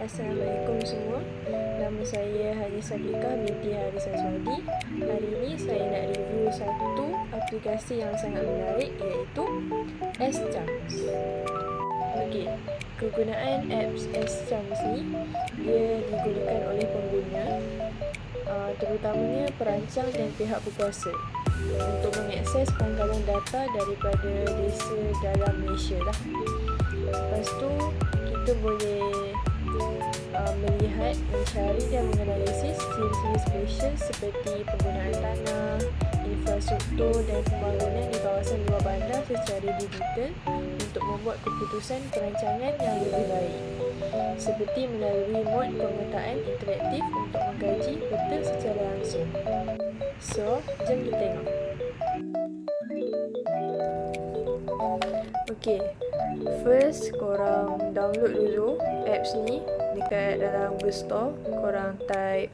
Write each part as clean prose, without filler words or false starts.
Assalamualaikum semua. Nama saya Haji Safiqah binti Haris Azwadi. Hari ini saya nak review satu aplikasi yang sangat menarik, iaitu S-Charms. Okey, kegunaan apps S-Charms ni dia digunakan oleh pengguna, terutamanya perancang dan pihak berkuasa, untuk mengakses pangkalan data daripada desa dalam Malaysia lah. Lepas tu kita boleh melihat, mencari dan menganalisis ciri-ciri spesial seperti penggunaan tanah, infrastruktur dan pembangunan di kawasan luar bandar secara digital untuk membuat keputusan perancangan yang lebih baik, seperti melalui mod pemetaan interaktif untuk mengkaji peta secara langsung. So, jom kita tengok. Okay, first korang download dulu apps ni dekat dalam Google Store. Korang type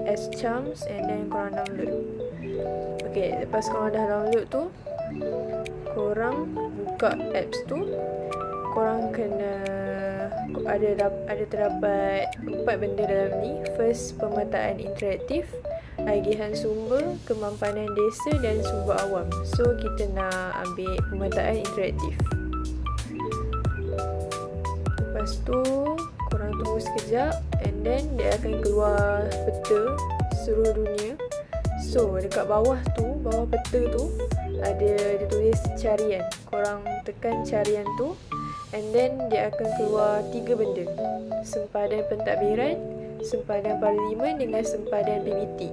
S-Charms and then korang download. Okay, lepas korang dah download tu, korang buka apps tu. Korang kena ada terdapat 4 benda dalam ni. First, pemetaan interaktif, agihan sumber, kemampanan desa dan sumber awam. So kita nak ambil pemetaan interaktif. Lepas tu korang tunggu sekejap, and then dia akan keluar peta seluruh dunia. So dekat bawah tu, bawah peta tu ada dia tulis carian. Korang tekan carian tu, and then dia akan keluar 3 benda: sempadan pentadbiran, sempadan parlimen dengan sempadan PBT.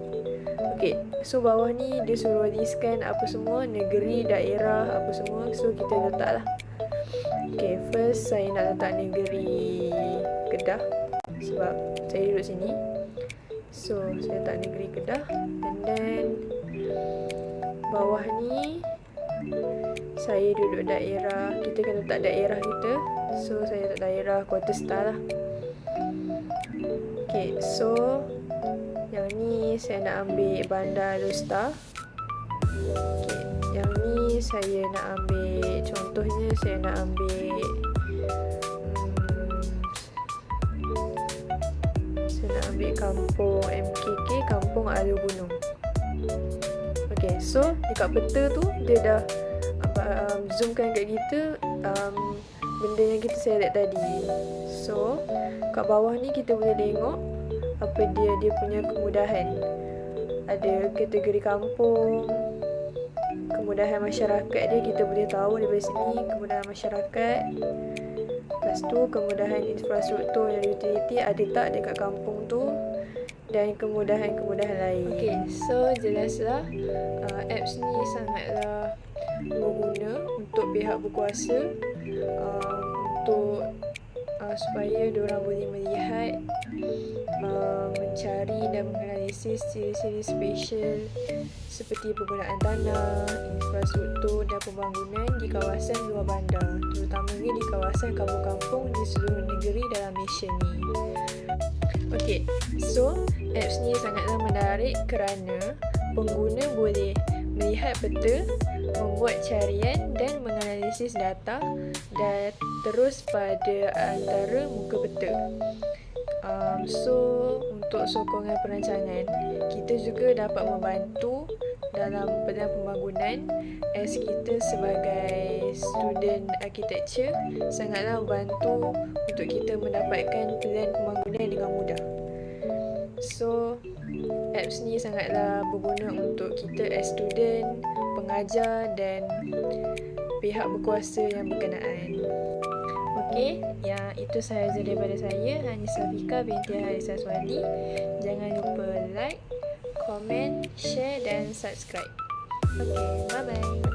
Okay, so bawah ni dia suruh listkan apa semua, negeri, daerah, apa semua. So kita letak lah. Okay, first saya nak letak negeri Kedah sebab saya duduk sini. So saya letak negeri Kedah, and then bawah ni saya duduk daerah. Kita kena letak daerah kita. So saya letak daerah Kuarter Star lah. Okay, so yang ni saya nak ambil Bandar Lostar. Okay, yang ni saya nak ambil, contohnya saya nak ambil kampung MKK, Kampung Alu Gunung. Okay, so dekat peta tu dia dah zoomkan kat kita benda yang kita select tadi. So kat bawah ni kita boleh tengok apa dia punya kemudahan. Ada kategori kampung, kemudahan masyarakat dia, kita boleh tahu daripada sini kemudahan masyarakat. Lepas tu kemudahan infrastruktur dan utility ada tak dekat kampung tu, dan kemudahan-kemudahan lain. Okay, so jelaslah apps ni sangatlah berguna untuk pihak berkuasa, untuk supaya diorang boleh melihat, mencari dan menganalisis ciri-ciri spesial seperti penggunaan tanah, infrastruktur dan pembangunan di kawasan luar bandar, terutamanya di kawasan kampung-kampung di seluruh negeri dalam Malaysia ni. Okay, so apps ni sangatlah menarik kerana pengguna boleh melihat peta, membuat carian dan menganalisis data dan terus pada antara muka peta. So untuk sokongan perancangan, kita juga dapat membantu dalam pelan pembangunan. As kita sebagai student architecture, sangatlah membantu untuk kita mendapatkan pelan pembangunan dengan mudah. So apps ni sangatlah berguna untuk kita as student, pengajar dan pihak berkuasa yang berkenaan. Okey, ya, itu sahaja daripada saya, Haji Safiqah binti Haris Azwadi. Jangan lupa like, komen, share dan subscribe. Okey, bye-bye.